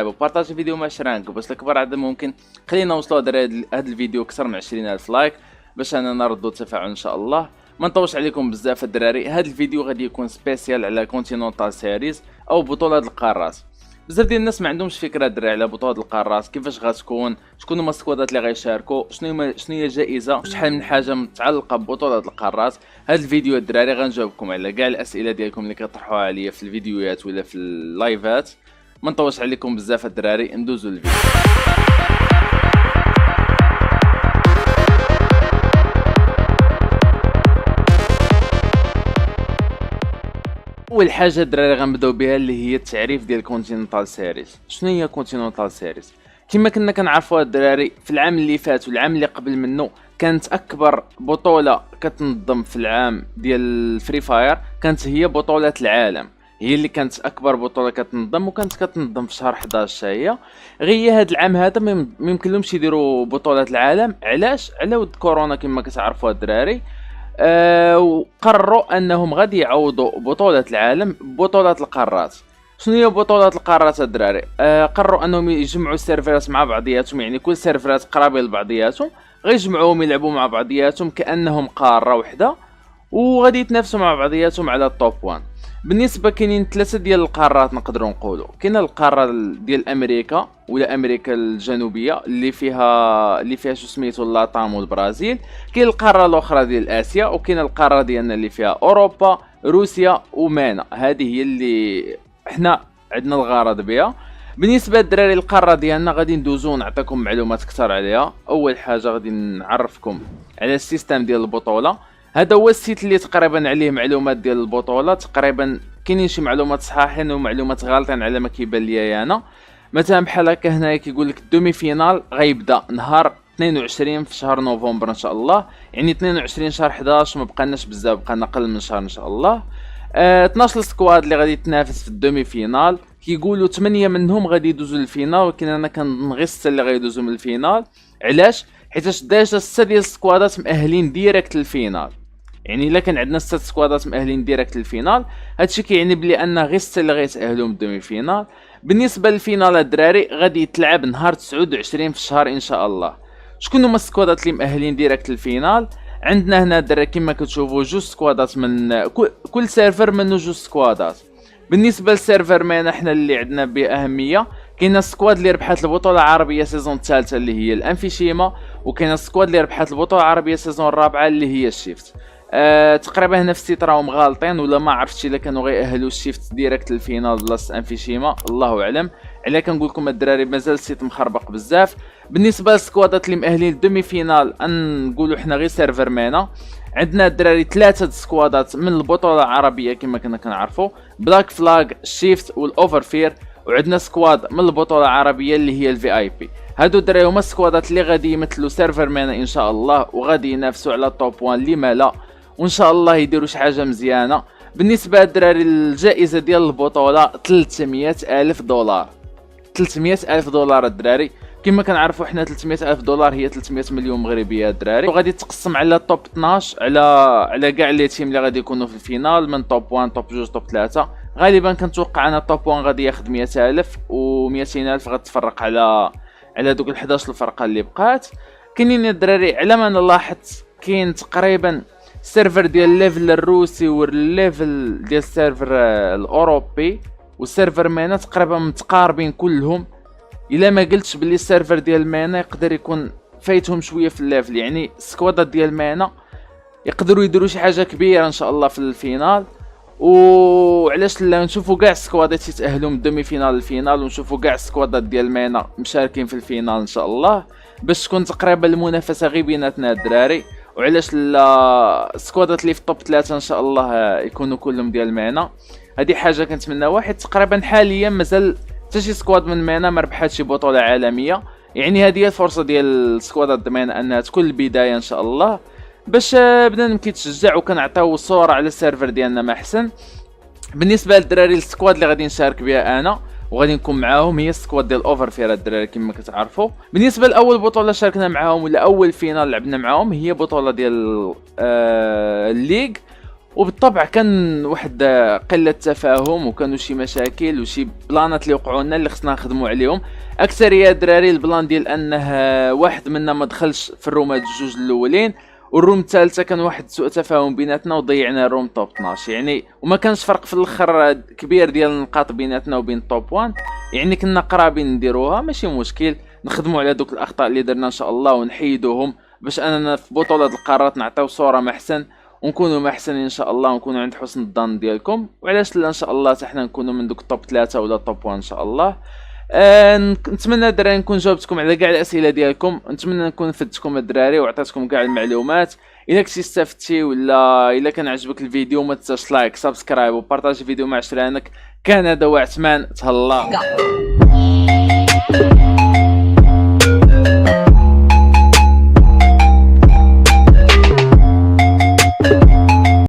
وبارطاجي الفيديو مع شرانك باش الكبر عدد ممكن. خلينا نوصلوا دراري هذا الفيديو اكثر من 20,000 لايك باش انا نردوا التفاعل ان شاء الله. ما نطولش عليكم بزاف الدراري، هذا الفيديو غادي يكون سبيسيال على كونتينونتال سيريز او بطولة القارات. بزاف ديال الناس ما عندهمش فكره دراري على بطولة القارات، كيفاش غتكون، شكون هما السكوادات اللي غيشاركوا، شنو هي الجائزه، شحال من حاجه متعلقه ببطولة القارات. هذا الفيديو الدراري غنجاوبكم على كاع الاسئله ديالكم اللي كطرحوها عليا في الفيديوهات ولا في اللايفات. ما نطولش عليكم بزاف الدراري، ندوزو للفيديو. اول حاجه الدراري غنبداو بها اللي هي التعريف ديال كونتيننتال سيريز. شنو هي كونتيننتال سيريز؟ كما كنا كنعرفوها الدراري في العام اللي فات والعام اللي قبل منه، كانت اكبر بطوله كتنظم في العام ديال الفري فاير كانت هي بطوله العالم، هي اللي كانت اكبر بطوله كتنظم، وكانت كتنظم في شهر 11 هي. غير هذا العام هذا ما يمكنلهمش يديروا بطوله العالم. علاش؟ على ود كورونا كما كتعرفوا الدراري. وقرروا انهم غادي يعوضوا بطولة العالم ببطولة القارات. شنو هي بطولة القارات الدراري؟ قرروا انهم يجمعوا السيرفرات مع بعضياتهم، يعني كل سيرفرات قرابين لبعضياتهم غيجمعوهم يلعبوا مع بعضياتهم كانهم قارة وحده، وغادي يتنافسوا مع بعضياتهم على التوب 1. بالنسبه كاينين ثلاثه ديال القارات نقدروا نقولوا. كاينه القاره ديال امريكا ولا امريكا الجنوبيه اللي فيها شو سميتو اللاتام والبرازيل. كاين القاره الاخرى ديال اسيا، وكاين القاره ديالنا اللي فيها اوروبا روسيا ومانا. هذه هي اللي احنا عندنا الغرض بها. بالنسبه للدراري القاره ديالنا غادي ندوزو نعطيكم معلومات اكثر عليها. اول حاجه غادي نعرفكم على السيستم ديال البطوله. هذا هو السيت اللي تقريبا عليه معلومات ديال البطوله. تقريبا كاينين شي معلومات صحاحين ومعلومات غالطين على ما كيبان ليا انا. مثلا بحال هكا هنايا كيقول لك الدومي فينال غيبدا نهار 22 في شهر نوفمبر ان شاء الله، يعني 22 شهر 11. ما بقالناش بزاف، بقالنا اقل من شهر ان شاء الله. 12 سكواد اللي غادي تنافس في الدومي فينال. كيقولوا 8 منهم غادي يدوزوا للفينال، ولكن انا كنظن غير 6 اللي غيدوزوا من الفينال. علاش؟ حيت ديجا 6 ديال السكوادات مؤهلين ديريكت للفينال. يعني الا كان عندنا 6 سكوادات مؤهلين ديريكت للفينال، هادشي كيعني بلي ان غير 6 اللي غيتاهلوا من الدومي فينال. بالنسبه للفينال الدراري غادي يتلعب نهار 29 في الشهر ان شاء الله. شكون هما السكوادات اللي مؤهلين ديريكت للفينال؟ عندنا هنا الدراري كما كتشوفوا جوج سكوادات من كل سيرفر منه جوج سكوادات. بالنسبه للسيرفر مانا حنا اللي عندنا باهميه، كاين السكواد اللي ربحات البطوله العربيه سيزون الثالثه اللي هي الانفيشيما، وكاين السكواد اللي ربحات البطوله العربيه سيزون الرابعه اللي هي الشيفت. تقريبا هنا في السيت راهم غالطين، ولا ما عرفتش الا كانوا غيأهلوا الشيفت ديريكت للفينال بلاصه انفيشيما، الله اعلم. على كنقول لكم الدراري مازال السيت مخربق بزاف. بالنسبه للسكوادات اللي مؤهلين للدومي فينال نقولوا حنا غير سيرفر مانا. عندنا الدراري 3 سكوادات من البطوله العربيه كما كنا كنعرفوا، بلاك فلاغ شيفت والاوفرفير. وعندنا سكواد من البطوله العربيه اللي هي الفي اي بي. هادو الدراري هما السكوادات اللي غادي يمثلوا سيرفر مانا ان شاء الله، وغادي ينافسوا على التوب 1 لما لا، وان شاء الله يديروا شي حاجه مزيانه. بالنسبه للدراري الجائزه ديال البطوله 300,000 دولار. 300,000 دولار الدراري. كما كنعرفوا حنا 300,000 دولار هي 300 مليون مغربيه الدراري، وغادي تقسم على التوب 12 على كاع لي تيم اللي غادي يكونوا في الفينال، من توب 1 توب 2 توب 3. غالبا كنتوقع انا توب 1 غادي ياخذ 100,000 و200,000 غتفرق على دوك ال11 الفرقه اللي بقات. كاينين الدراري على ما انا لاحظت كاين تقريبا السيرفر ديال الليفل الروسي والليفل ديال السيرفر الاوروبي والسيرفر مانا تقريبا متقاربين كلهم. الا ما قلتش بلي السيرفر ديال مانا يقدر يكون فايتهم شويه في الليفل، يعني السكوادات ديال مانا يقدروا يديروا شي حاجه كبيره ان شاء الله في الفينال. وعلاش لا نشوفوا كاع السكوادات يتاهلوا من الدومي فينال للفينال، ونشوفوا كاع السكوادات ديال مانا مشاركين في الفينال ان شاء الله، باش تكون تقريبا المنافسه غير بيناتنا الدراري. وعلاش لا السكوادات اللي في التوب 3 ان شاء الله يكونوا كلهم ديال مانا. هذه حاجه كنتمنى. واحد تقريبا حاليا مازال حتى شي سكواد من مانا ما ربحات شي بطوله عالميه، يعني هذه هي الفرصه ديال السكوادات مانا انها تكون البدايه ان شاء الله، باش بنادم كيتشجع وكنعطيو الصوره على السيرفر ديالنا ما احسن. بالنسبه للدراري السكواد اللي غادي نشارك بها انا وغادي نكون معاهم هي السكواد ديال الاوفرفير الدراري كما كتعرفوا. بالنسبه لاول بطوله شاركنا معاهم ولا اول فينال لعبنا معاهم هي بطوله ديال الليغ، وبالطبع كان واحد قله تفاهم، وكانوا شي مشاكل وشي بلانات اللي وقعوا لنا اللي خصنا نخدموا عليهم. اكثريه الدراري البلان ديال انه واحد منا ما دخلش في الرومات الجوج الاولين، والروم الثالثه كان واحد سوء تفاهم بيناتنا وضيعنا الروم توب 12 يعني. وما كانش فرق في الاخر كبير ديال النقاط بيناتنا وبين توب 1 يعني، كنا قرابين نديروها ماشي مشكل. نخدموا على دوك الاخطاء اللي درنا ان شاء الله ونحيدوهم، باش اننا في بطولة القارات نعطيو صورة محسن ونكونوا محسنين ان شاء الله، ونكونوا عند حسن الظن ديالكم. وعلاش لا ان شاء الله حتى حنا نكونوا من دوك توب 3 ولا توب 1 ان شاء الله. نتمنى الدراري نكون جاوبتكم على كاع الاسئله ديالكم، نتمنى نكون فدتكم الدراري وعطيتكم كاع المعلومات. الا كنتي استفدتي ولا الا كان عجبك الفيديو ما تنساش لايك سبسكرايب وبارطاجي الفيديو مع شرانك. كان هذا هو عثمان، تهلا.